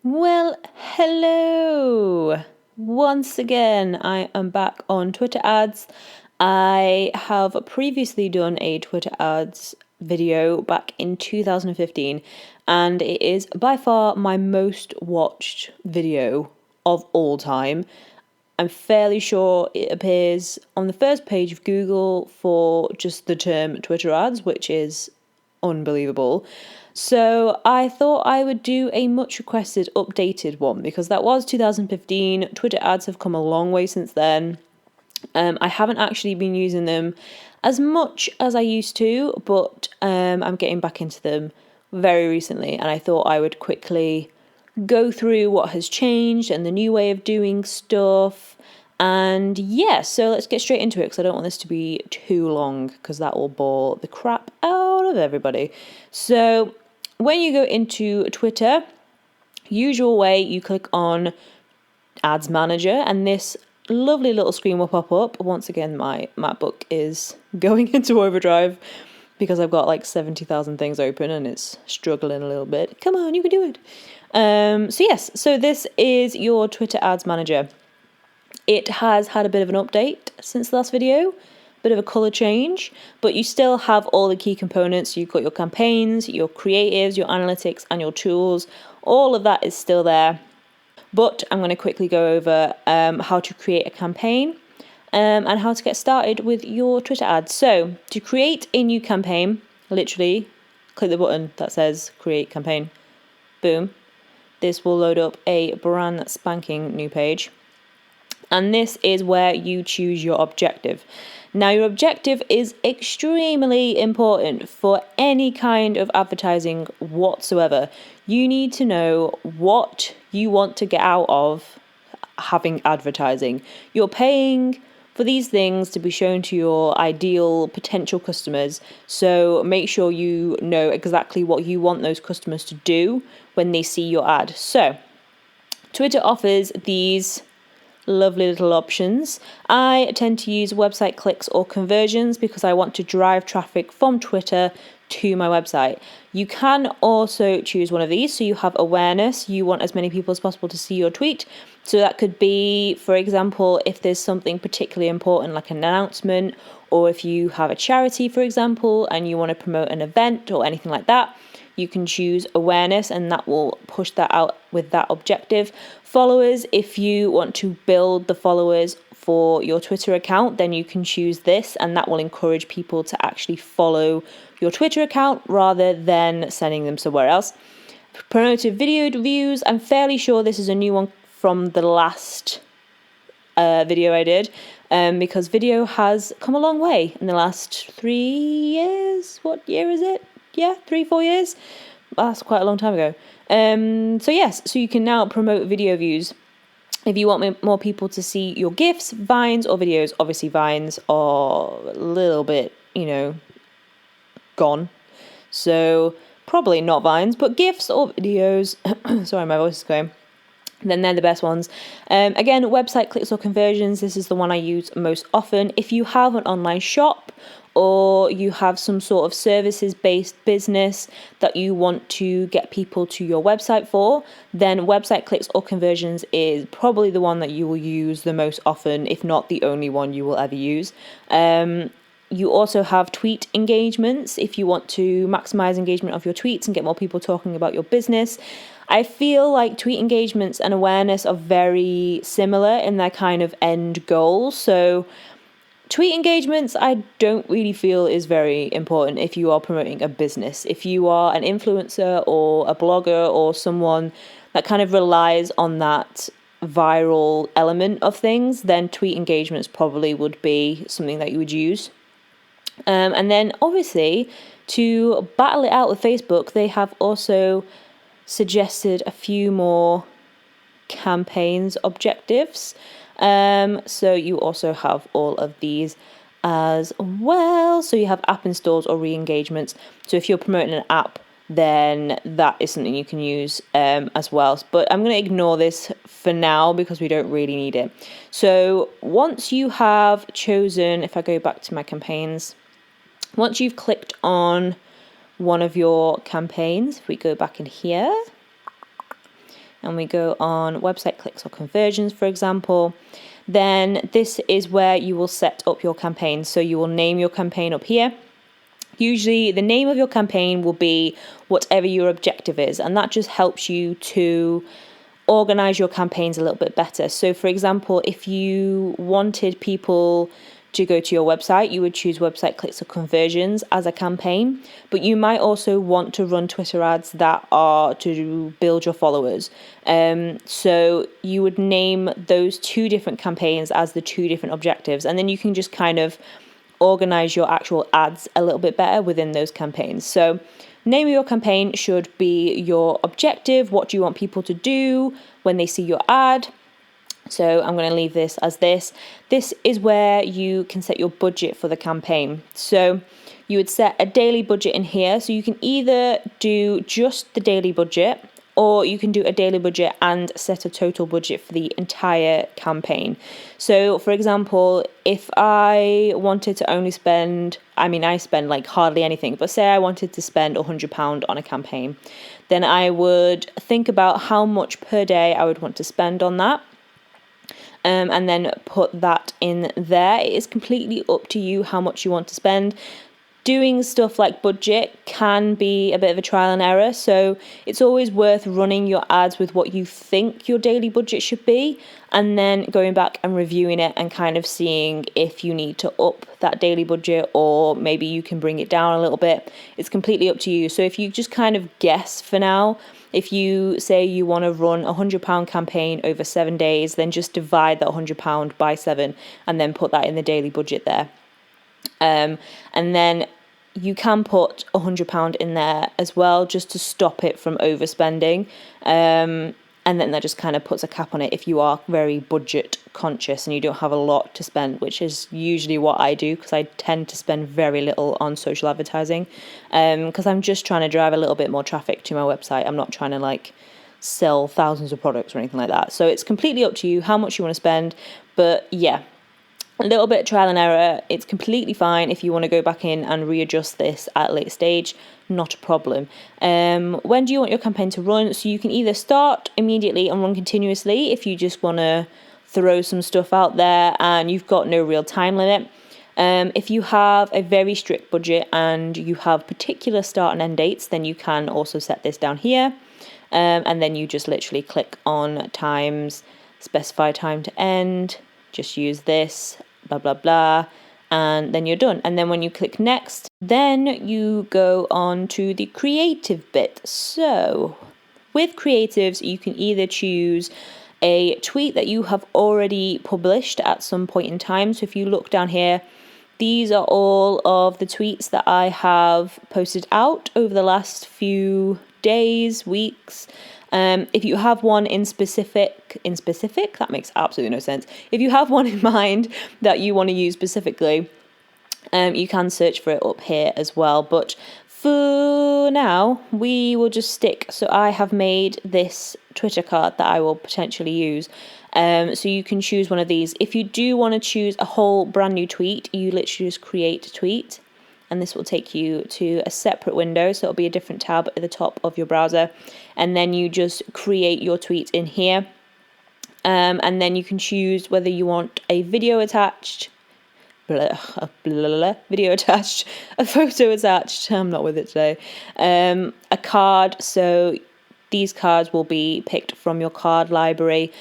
Well, hello! Once again, I am back on Twitter ads. I have previously done a Twitter ads video back in 2015, and it is by far my most watched video of all time. I'm fairly sure it appears on the first page of Google for just the term Twitter ads, which is unbelievable. So I thought I would do a much requested updated one because that was 2015. Twitter ads have come a long way since then. I haven't actually been using them as much as I used to, but I'm getting back into them very recently, and I thought I would quickly go through what has changed and the new way of doing stuff. And yeah, so let's get straight into it because I don't want this to be too long because that will bore the crap out of everybody. So when you go into Twitter, usual way, you click on Ads Manager and this lovely little screen will pop up. Once again, my MacBook is going into overdrive because I've got like 70,000 things open and it's struggling a little bit. Come on, you can do it. So this is your Twitter Ads Manager. It has had a bit of an update since the last video, bit of a color change, but you still have all the key components. You've got your campaigns, your creatives, your analytics, and your tools. All of that is still there. But I'm going to quickly go over how to create a campaign and how to get started with your Twitter ads. So to create a new campaign, literally click the button that says create campaign. Boom. This will load up a brand spanking new page. And this is where you choose your objective. Now, your objective is extremely important for any kind of advertising whatsoever. You need to know what you want to get out of having advertising. You're paying for these things to be shown to your ideal potential customers. So make sure you know exactly what you want those customers to do when they see your ad. So Twitter offers these lovely little options. I tend to use website clicks or conversions because I want to drive traffic from Twitter to my website. You can also choose one of these, so you have awareness. You want as many people as possible to see your tweet. So that could be, for example, if there's something particularly important like an announcement, or if you have a charity, for example, and you want to promote an event or anything like that, you can choose awareness and that will push that out with that objective. Followers, if you want to build the followers for your Twitter account, then you can choose this and that will encourage people to actually follow your Twitter account rather than sending them somewhere else. Promoted video views, I'm fairly sure this is a new one from the last video I did because video has come a long way in the last 3 years. What year is it? Yeah, 3-4 years. That's quite a long time ago. So you can now promote video views if you want more people to see your GIFs, Vines, or videos. Obviously, Vines are a little bit, gone. So probably not Vines, but GIFs or videos. Sorry, my voice is going. Then they're the best ones. Again, website clicks or conversions. This is the one I use most often. If you have an online shop or you have some sort of services-based business that you want to get people to your website for, then website clicks or conversions is probably the one that you will use the most often, if not the only one you will ever use. You also have tweet engagements if you want to maximize engagement of your tweets and get more people talking about your business. I feel like tweet engagements and awareness are very similar in their kind of end goal. So tweet engagements, I don't really feel is very important if you are promoting a business. If you are an influencer or a blogger or someone that kind of relies on that viral element of things, then tweet engagements probably would be something that you would use. And then obviously to battle it out with Facebook, they have also suggested a few more campaigns objectives. So you also have all of these as well. So you have app installs or re-engagements. So if you're promoting an app, then that is something you can use as well. But I'm going to ignore this for now because we don't really need it. So once you have chosen, if I go back to my campaigns, once you've clicked on one of your campaigns, if we go back in here, and we go on website clicks or conversions, for example, then this is where you will set up your campaign. So you will name your campaign up here. Usually the name of your campaign will be whatever your objective is, and that just helps you to organize your campaigns a little bit better. So for example, if you wanted people to go to your website, you would choose website clicks or conversions as a campaign, but you might also want to run Twitter ads that are to build your followers. So you would name those two different campaigns as the two different objectives, and then you can just kind of organize your actual ads a little bit better within those campaigns. So name of your campaign should be your objective. What do you want people to do when they see your ad? So I'm going to leave this as this. This is where you can set your budget for the campaign. So you would set a daily budget in here. So you can either do just the daily budget, or you can do a daily budget and set a total budget for the entire campaign. So for example, if I wanted to only spend, I spend like hardly anything, but say I wanted to spend £100 on a campaign, then I would think about how much per day I would want to spend on that. And then put that in there. It is completely up to you how much you want to spend. Doing stuff like budget can be a bit of a trial and error, so it's always worth running your ads with what you think your daily budget should be, and then going back and reviewing it and kind of seeing if you need to up that daily budget, or maybe you can bring it down a little bit. It's completely up to you. So if you just kind of guess for now, if you say you want to run a £100 campaign over 7 days, then just divide that £100 by 7 and then put that in the daily budget there. And then you can put £100 in there as well, just to stop it from overspending. And then that just kind of puts a cap on it if you are very budget conscious and you don't have a lot to spend, which is usually what I do, because I tend to spend very little on social advertising, because I'm just trying to drive a little bit more traffic to my website. I'm not trying to like sell thousands of products or anything like that. So it's completely up to you how much you want to spend. But yeah, a little bit of trial and error. It's completely fine if you want to go back in and readjust this at a later stage. Not a problem. When do you want your campaign to run? So you can either start immediately and run continuously if you just want to throw some stuff out there and you've got no real time limit. If you have a very strict budget and you have particular start and end dates, then you can also set this down here. And then you just literally click on times, specify time to end, just use this, blah, blah, blah, and then you're done. And then when you click next, then you go on to the creative bit. So with creatives, you can either choose a tweet that you have already published at some point in time. So if you look down here, these are all of the tweets that I have posted out over the last few days, weeks. If you have one in specific, that makes absolutely no sense. If you have one in mind that you want to use specifically, you can search for it up here as well. But for now, we will just stick. So I have made this Twitter card that I will potentially use. So you can choose one of these. If you do want to choose a whole brand new tweet, you literally just create a tweet. And this will take you to a separate window, so it'll be a different tab at the top of your browser, and then you just create your tweet in here, and then you can choose whether you want a video attached, a photo attached, I'm not with it today, a card, so these cards will be picked from your card library.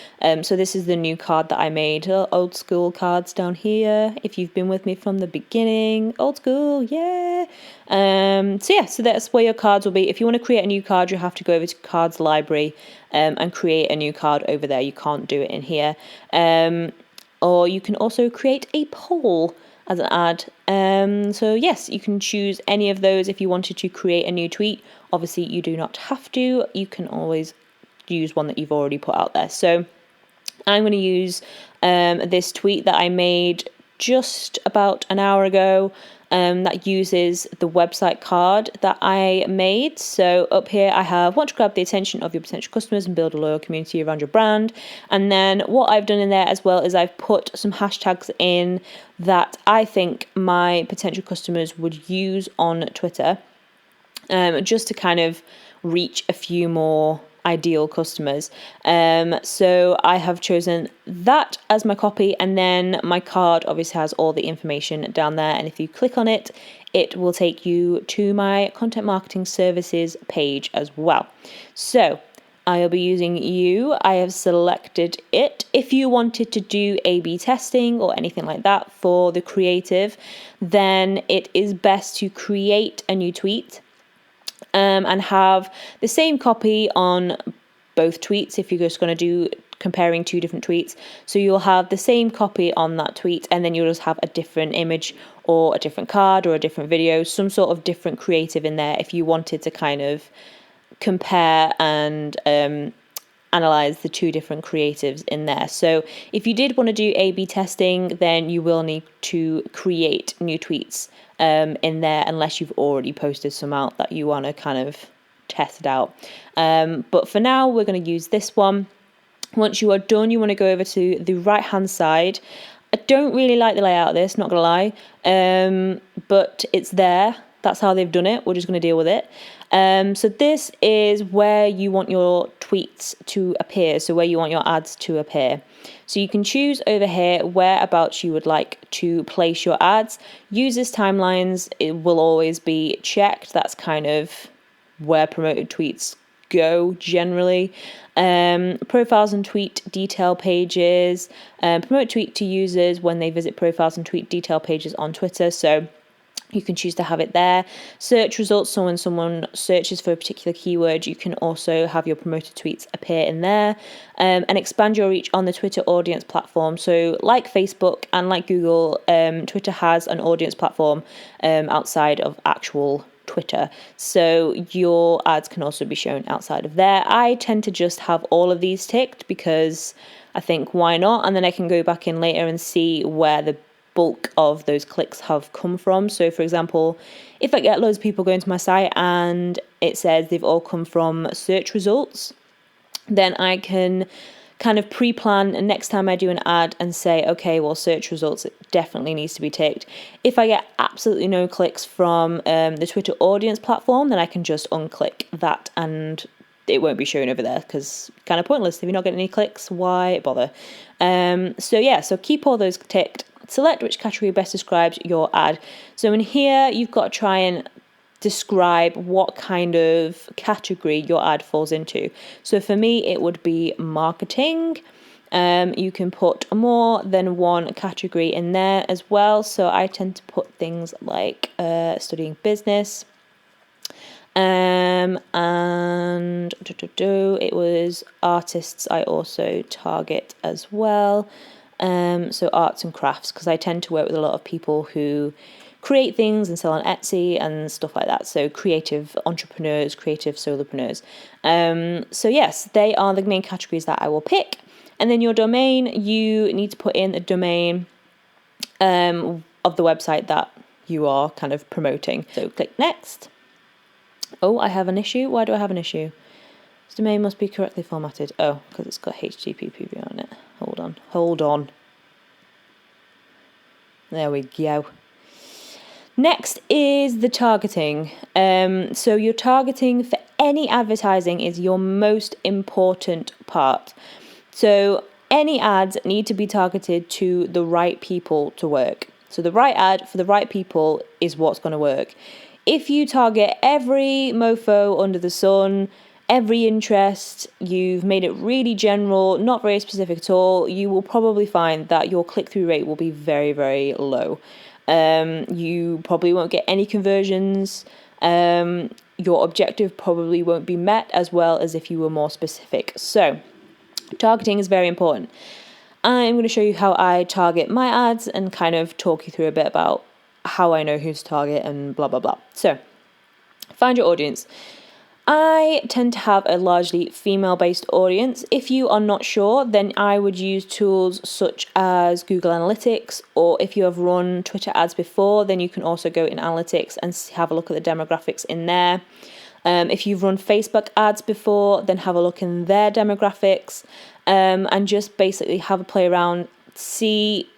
So this is the new card that I made. Old school cards down here. If you've been with me from the beginning, old school, yeah. So that's where your cards will be. If you want to create a new card, you have to go over to cards library and create a new card over there. You can't do it in here. Or you can also create a poll as an ad. So yes, you can choose any of those if you wanted to create a new tweet. Obviously, you do not have to. You can always use one that you've already put out there. So I'm going to use this tweet that I made just about an hour ago that uses the website card that I made. So up here I have, want to grab the attention of your potential customers and build a loyal community around your brand. And then what I've done in there as well is I've put some hashtags in that I think my potential customers would use on Twitter, just to kind of reach a few more ideal customers. So I have chosen that as my copy, and then my card obviously has all the information down there, and if you click on it, it will take you to my content marketing services page as well. So I'll be using you. I have selected it. If you wanted to do A/B testing or anything like that for the creative, then it is best to create a new tweet and have the same copy on both tweets if you're just going to do comparing two different tweets. So you'll have the same copy on that tweet, and then you'll just have a different image or a different card or a different video, some sort of different creative in there if you wanted to kind of compare and analyze the two different creatives in there. So if you did want to do A/B testing, then you will need to create new tweets in there, unless you've already posted some out that you want to kind of test it out. But for now, we're going to use this one. Once you are done, you want to go over to the right hand side. I don't really like the layout of this, not gonna lie, but it's there. That's how they've done it. We're just going to deal with it. So this is where you want your tweets to appear. So where you want your ads to appear. So you can choose over here whereabouts you would like to place your ads. Users timelines, it will always be checked. That's kind of where promoted tweets go generally. Profiles and tweet detail pages. Promote tweet to users when they visit profiles and tweet detail pages on Twitter. So you can choose to have it there. Search results, so when someone searches for a particular keyword, you can also have your promoted tweets appear in there. And expand your reach on the Twitter audience platform. So like Facebook and like Google, Twitter has an audience platform outside of actual Twitter. So your ads can also be shown outside of there. I tend to just have all of these ticked because I think why not? And then I can go back in later and see where the bulk of those clicks have come from. So for example, if I get loads of people going to my site and it says they've all come from search results, then I can kind of pre-plan next time I do an ad and say, okay, well, search results, it definitely needs to be ticked. If I get absolutely no clicks from the Twitter audience platform, then I can just unclick that and it won't be shown over there because kind of pointless. If you're not getting any clicks, why bother? So keep all those ticked. Select which category best describes your ad. So in here, you've got to try and describe what kind of category your ad falls into. So for me, it would be marketing. You can put more than one category in there as well. So I tend to put things like studying business. And it was artists I also target as well. So arts and crafts, because I tend to work with a lot of people who create things and sell on Etsy and stuff like that. So creative entrepreneurs, creative solopreneurs. So yes, they are the main categories that I will pick. And then your domain, you need to put in a domain of the website that you are kind of promoting. So click next. Oh, I have an issue. Why do I have an issue? This domain must be correctly formatted. Oh, because it's got HTTP on it. Hold on. There we go. Next is the targeting. So your targeting for any advertising is your most important part. So any ads need to be targeted to the right people to work. So the right ad for the right people is what's going to work. If you target every mofo under the sun, every interest, you've made it really general, not very specific at all, you will probably find that your click-through rate will be very, very low. You probably won't get any conversions. Your objective probably won't be met as well as if you were more specific. So targeting is very important. I'm going to show you how I target my ads and kind of talk you through a bit about how I know who to target and blah, blah, blah. So find your audience. I tend to have a largely female-based audience. If you are not sure, then I would use tools such as Google Analytics, or if you have run Twitter ads before, then you can also go in Analytics and have a look at the demographics in there. If you've run Facebook ads before, then have a look in their demographics, and just basically have a play around, see.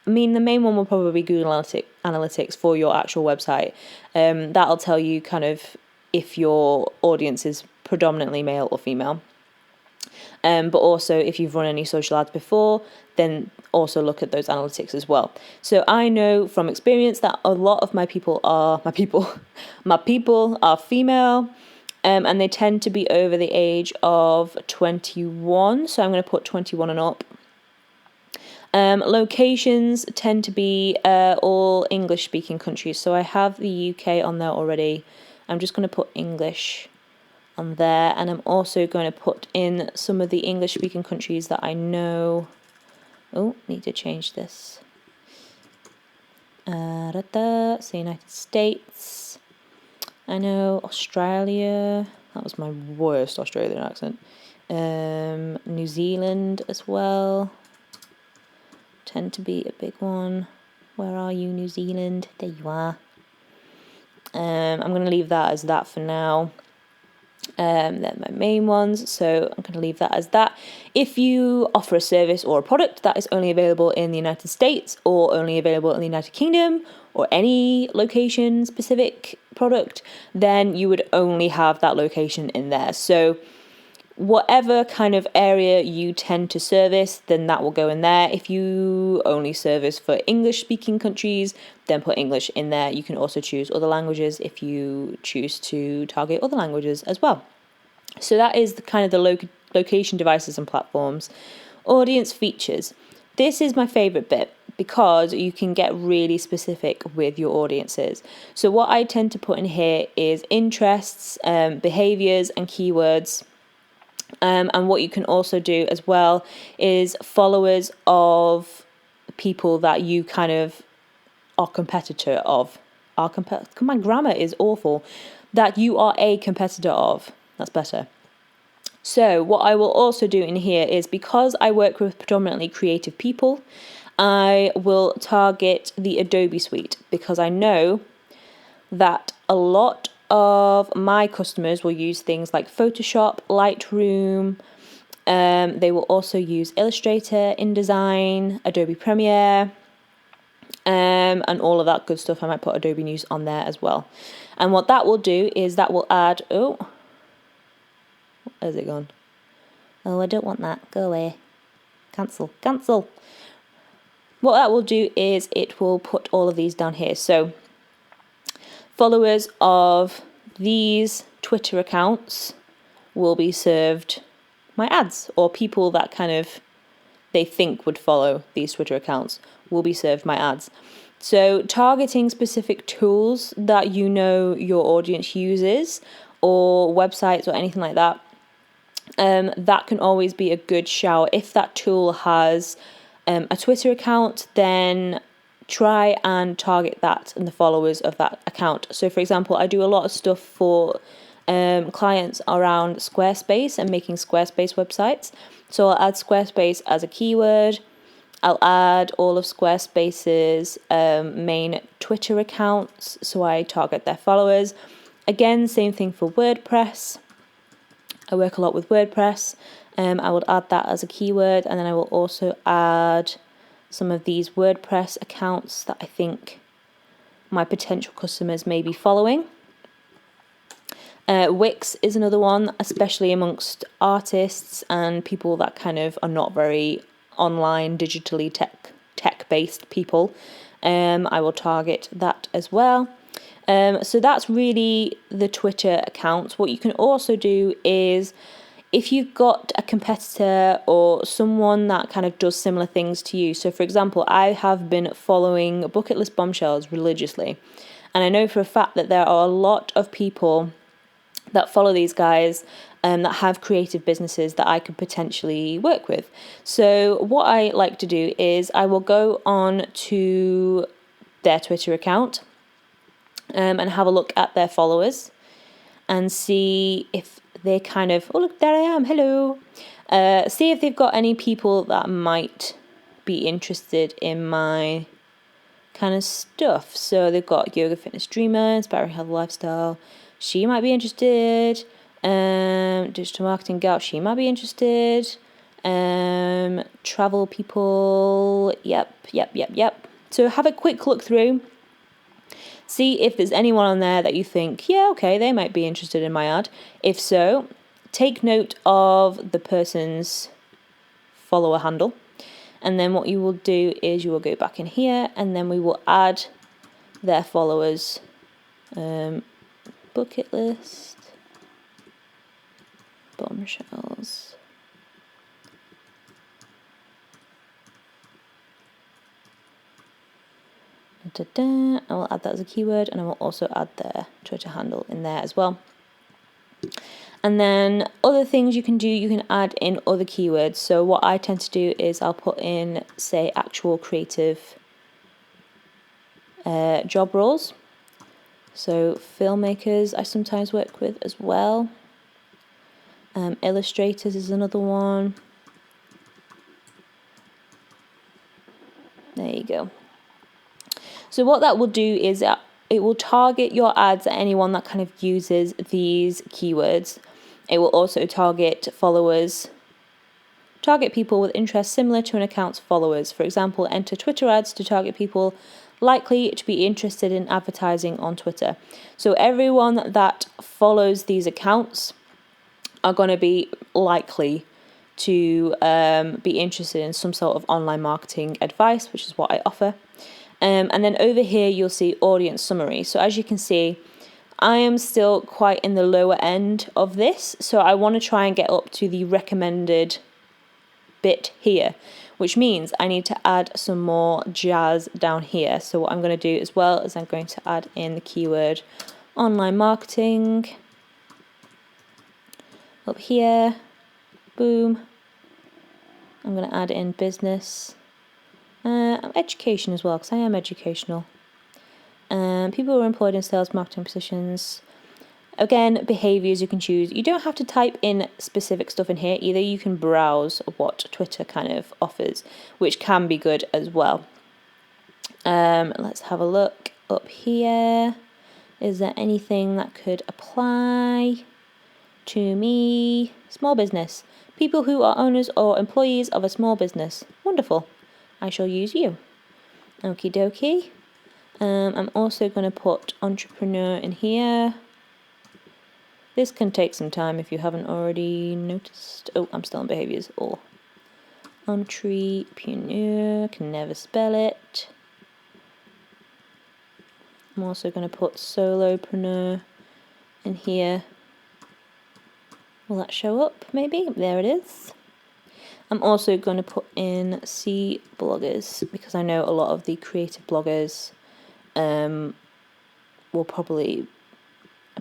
I mean, the main one will probably be Google Analytics for your actual website. That'll tell you kind of if your audience is predominantly male or female. But also, if you've run any social ads before, then also look at those analytics as well. So I know from experience that a lot of my people are female, and they tend to be over the age of 21. So I'm going to put 21 and up. Locations tend to be all English-speaking countries. So I have the UK on there already. I'm just going to put English on there, and I'm also going to put in some of the English-speaking countries that I know. Oh, need to change this. So United States. I know Australia. That was my worst Australian accent. New Zealand as well. Tend to be a big one. Where are you, New Zealand? There you are. I'm going to leave that as that for now. They're my main ones, so I'm going to leave that as that. If you offer a service or a product that is only available in the United States or only available in the United Kingdom or any location specific product, then you would only have that location in there. So whatever kind of area you tend to service, then that will go in there. If you only service for English speaking countries, then put English in there. You can also choose other languages if you choose to target other languages as well. So that is the location, devices and platforms. Audience features. This is my favorite bit because you can get really specific with your audiences. So what I tend to put in here is interests, behaviors and keywords. And what you can also do as well is followers of people that you kind of are competitor of. My grammar is awful. That you are a competitor of. That's better. So what I will also do in here is, because I work with predominantly creative people, I will target the Adobe suite, because I know that a lot of my customers will use things like Photoshop, Lightroom. They will also use Illustrator, InDesign, Adobe Premiere, and all of that good stuff. I might put Adobe News on there as well. And what that will do is that will add... Oh, where's it gone? Oh, I don't want that. Go away. Cancel. What that will do is it will put all of these down here. So followers of these Twitter accounts will be served my ads, or people that kind of they think would follow these Twitter accounts will be served my ads. So targeting specific tools that you know your audience uses, or websites or anything like that, that can always be a good shout. If that tool has a Twitter account, then try and target that and the followers of that account. So for example, I do a lot of stuff for clients around Squarespace and making Squarespace websites. So I'll add Squarespace as a keyword. I'll add all of Squarespace's main Twitter accounts, so I target their followers. Again, same thing for WordPress. I work a lot with WordPress. I will add that as a keyword, and then I will also add some of these WordPress accounts that I think my potential customers may be following. Wix is another one, especially amongst artists and people that kind of are not very online, digitally tech-based people. I will target that as well. So that's really the Twitter accounts. What you can also do is, if you've got a competitor or someone that kind of does similar things to you. So for example, I have been following Bucket List Bombshells religiously. And I know for a fact that there are a lot of people that follow these guys that have creative businesses that I could potentially work with. So what I like to do is I will go on to their Twitter account and have a look at their followers and see if they kind of, oh look, there I am, hello. See if they've got any people that might be interested in my kind of stuff. So they've got Yoga Fitness Dreamer, Inspiring Health Lifestyle. She might be interested. Digital Marketing Gal, she might be interested. Travel people, yep. So have a quick look through. See if there's anyone on there that you think, yeah, okay, they might be interested in my ad. If so, take note of the person's follower handle. And then what you will do is you will go back in here and then we will add their followers. Bucket list. Bombshells. I will add that as a keyword, and I will also add their Twitter handle in there as well. And then other things you can do, you can add in other keywords. So what I tend to do is I'll put in, say, actual creative job roles. So filmmakers I sometimes work with as well. Illustrators is another one. There you go. So what that will do is it will target your ads at anyone that kind of uses these keywords. It will also target followers, target people with interests similar to an account's followers. For example, enter Twitter ads to target people likely to be interested in advertising on Twitter. So everyone that follows these accounts are going to be likely to be interested in some sort of online marketing advice, which is what I offer. And then over here, you'll see audience summary. So as you can see, I am still quite in the lower end of this. So I want to try and get up to the recommended bit here, which means I need to add some more jazz down here. So what I'm going to do as well is I'm going to add in the keyword online marketing up here. Boom. I'm going to add in business. Education as well, because I am educational. People who are employed in sales marketing positions. Again, behaviours you can choose. You don't have to type in specific stuff in here either. You can browse what Twitter kind of offers, which can be good as well. Let's have a look up here. Is there anything that could apply to me? Small business. People who are owners or employees of a small business. Wonderful. I shall use you. Okie dokie. I'm also going to put entrepreneur in here. This can take some time if you haven't already noticed. Oh, I'm still on behaviours. Or entrepreneur, can never spell it. I'm also going to put solopreneur in here. Will that show up maybe? There it is. I'm also going to put in C bloggers because I know a lot of the creative bloggers will probably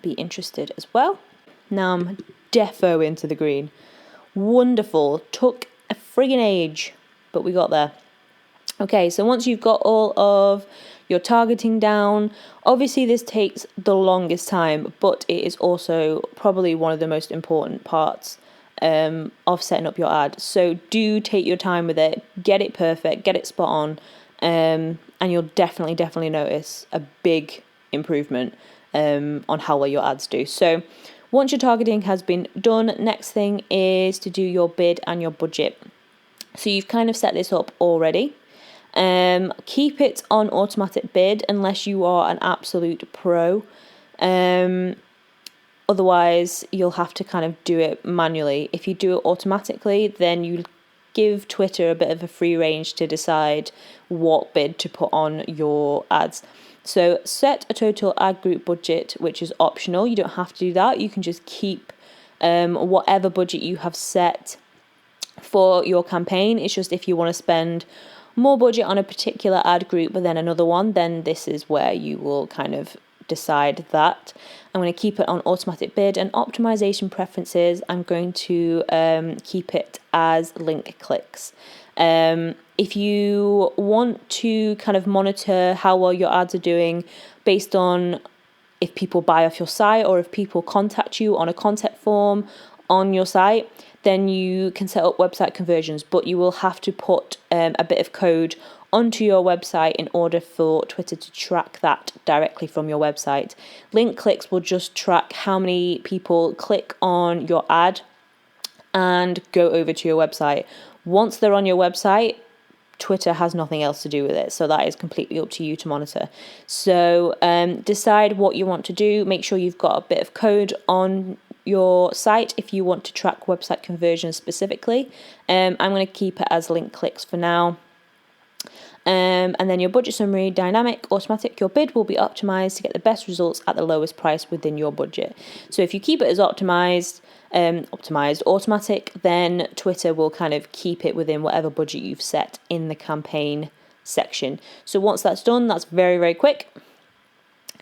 be interested as well. Now I'm defo into the green. Wonderful. Took a friggin' age, but we got there. Okay, so once you've got all of your targeting down, obviously this takes the longest time, but it is also probably one of the most important parts of setting up your ad. So do take your time with it, get it perfect, get it spot on, and you'll definitely notice a big improvement on how well your ads do. So once your targeting has been done, next thing is to do your bid and your budget. So you've kind of set this up already. Keep it on automatic bid unless you are an absolute pro. Otherwise, you'll have to kind of do it manually. If you do it automatically, then you give Twitter a bit of a free range to decide what bid to put on your ads. So set a total ad group budget, which is optional. You don't have to do that. You can just keep whatever budget you have set for your campaign. It's just if you want to spend more budget on a particular ad group but then another one, then this is where you will kind of decide that. I'm going to keep it on automatic bid, and optimization preferences, I'm going to keep it as link clicks. If you want to kind of monitor how well your ads are doing based on if people buy off your site or if people contact you on a contact form on your site, then you can set up website conversions, but you will have to put a bit of code onto your website in order for Twitter to track that directly from your website. Link clicks will just track how many people click on your ad and go over to your website. Once they're on your website, Twitter has nothing else to do with it, so that is completely up to you to monitor. So decide what you want to do. Make sure you've got a bit of code on your site if you want to track website conversions specifically. I'm going to keep it as link clicks for now. And then your budget summary, dynamic, automatic. Your bid will be optimized to get the best results at the lowest price within your budget. So if you keep it as automatic, then Twitter will kind of keep it within whatever budget you've set in the campaign section. So once that's done, that's very, very quick.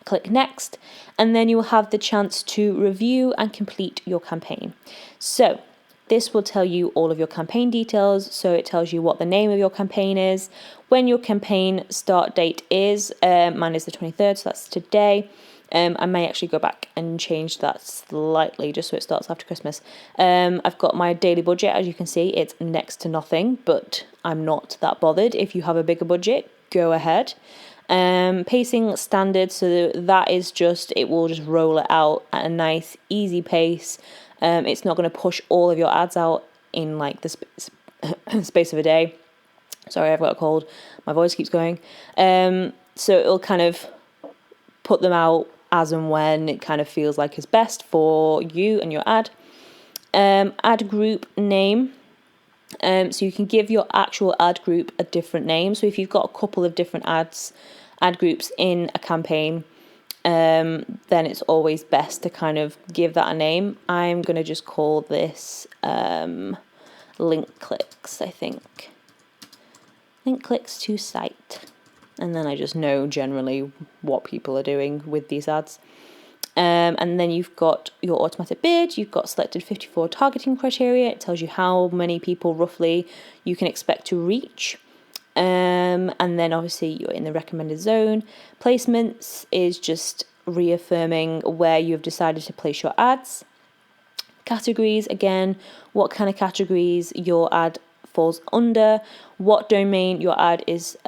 Click next, and then you will have the chance to review and complete your campaign. So this will tell you all of your campaign details. So it tells you what the name of your campaign is, when your campaign start date is. Mine is the 23rd, so that's today. I may actually go back and change that slightly just so it starts after Christmas. I've got my daily budget. As you can see, it's next to nothing, but I'm not that bothered. If you have a bigger budget, go ahead. Pacing standard, so that is just, it will just roll it out at a nice easy pace. It's not going to push all of your ads out in like the space of a day. Sorry, I've got a cold, my voice keeps going. So it'll kind of put them out as and when it kind of feels like is best for you and your ad. Ad group name. So you can give your actual ad group a different name. So if you've got a couple of different ad groups in a campaign, then it's always best to kind of give that a name. I'm going to just call this link clicks, I think. Link clicks to site. And then I just know generally what people are doing with these ads. And then you've got your automatic bid, you've got selected 54 targeting criteria. It tells you how many people roughly you can expect to reach. And then obviously you're in the recommended zone. Placements is just reaffirming where you've decided to place your ads. Categories, again, what kind of categories your ad falls under, what domain your ad is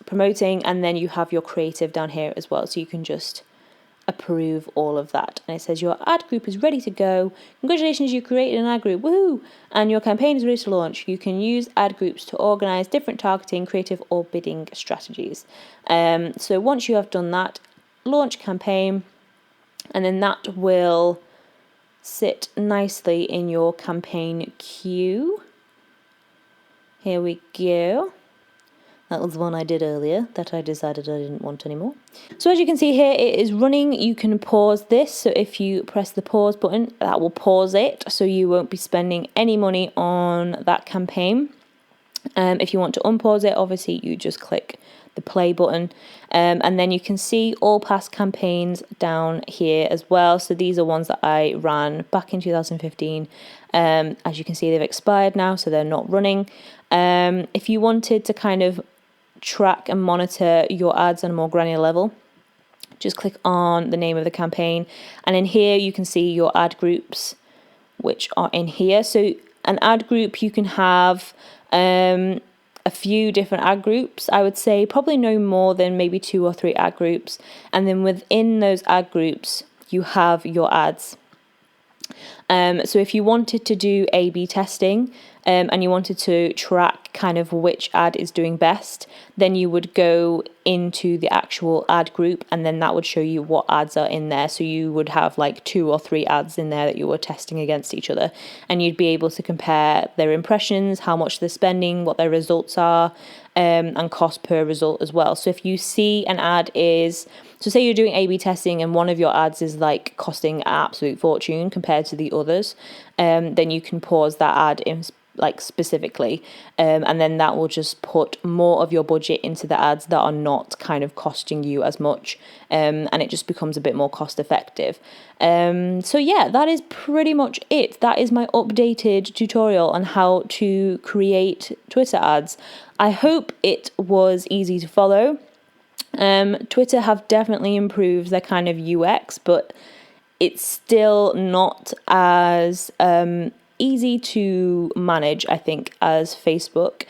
promoting, and then you have your creative down here as well, so you can just approve all of that. And it says your ad group is ready to go. Congratulations, you created an ad group, woohoo! And your campaign is ready to launch. You can use ad groups to organize different targeting, creative, or bidding strategies. So once you have done that, launch campaign, and then that will sit nicely in your campaign queue. Here we go. That was the one I did earlier that I decided I didn't want anymore. So as you can see here, it is running. You can pause this. So if you press the pause button, that will pause it. So you won't be spending any money on that campaign. If you want to unpause it, obviously you just click the play button. And then you can see all past campaigns down here as well. So these are ones that I ran back in 2015. As you can see, they've expired now, so they're not running. If you wanted to kind of track and monitor your ads on a more granular level, just click on the name of the campaign, and in here you can see your ad groups, which are in here. So an ad group, you can have a few different ad groups. I would say probably no more than maybe 2 or 3 ad groups, and then within those ad groups you have your ads. So if you wanted to do A/B testing and you wanted to track kind of which ad is doing best, then you would go into the actual ad group, and then that would show you what ads are in there. So you would have like 2 or 3 ads in there that you were testing against each other, and you'd be able to compare their impressions, how much they're spending, what their results are, and cost per result as well. So if you see an ad is, so say you're doing A/B testing and one of your ads is like costing an absolute fortune compared to the others, then you can pause that ad in like specifically, and then that will just put more of your budget into the ads that are not kind of costing you as much, and it just becomes a bit more cost effective. So yeah, that is pretty much it. That is my updated tutorial on how to create Twitter ads. I hope it was easy to follow. Twitter have definitely improved their kind of UX, but it's still not as easy to manage, I think, as Facebook.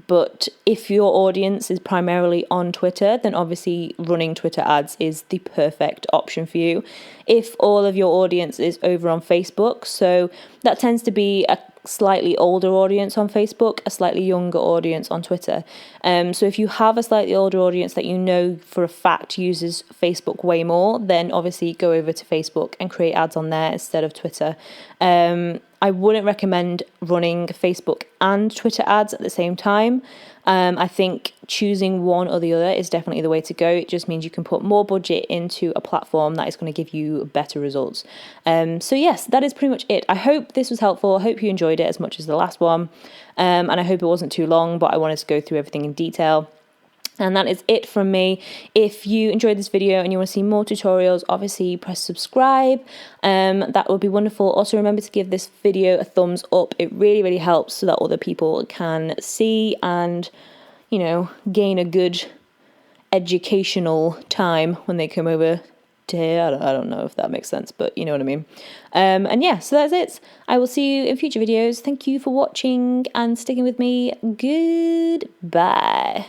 But if your audience is primarily on Twitter, then obviously running Twitter ads is the perfect option for you. If all of your audience is over on Facebook, so that tends to be a slightly older audience on Facebook, a slightly younger audience on Twitter. So if you have a slightly older audience that you know for a fact uses Facebook way more, then obviously go over to Facebook and create ads on there instead of Twitter. I wouldn't recommend running Facebook and Twitter ads at the same time. I think choosing one or the other is definitely the way to go. It just means you can put more budget into a platform that is going to give you better results. So yes, that is pretty much it. I hope this was helpful. I hope you enjoyed it as much as the last one. And I hope it wasn't too long, but I wanted to go through everything in detail. And that is it from me. If you enjoyed this video and you want to see more tutorials, obviously press subscribe. That would be wonderful. Also remember to give this video a thumbs up. It really, really helps so that other people can see and, you know, gain a good educational time when they come over to here. I don't know if that makes sense, but you know what I mean. And yeah, so that's it. I will see you in future videos. Thank you for watching and sticking with me. Goodbye.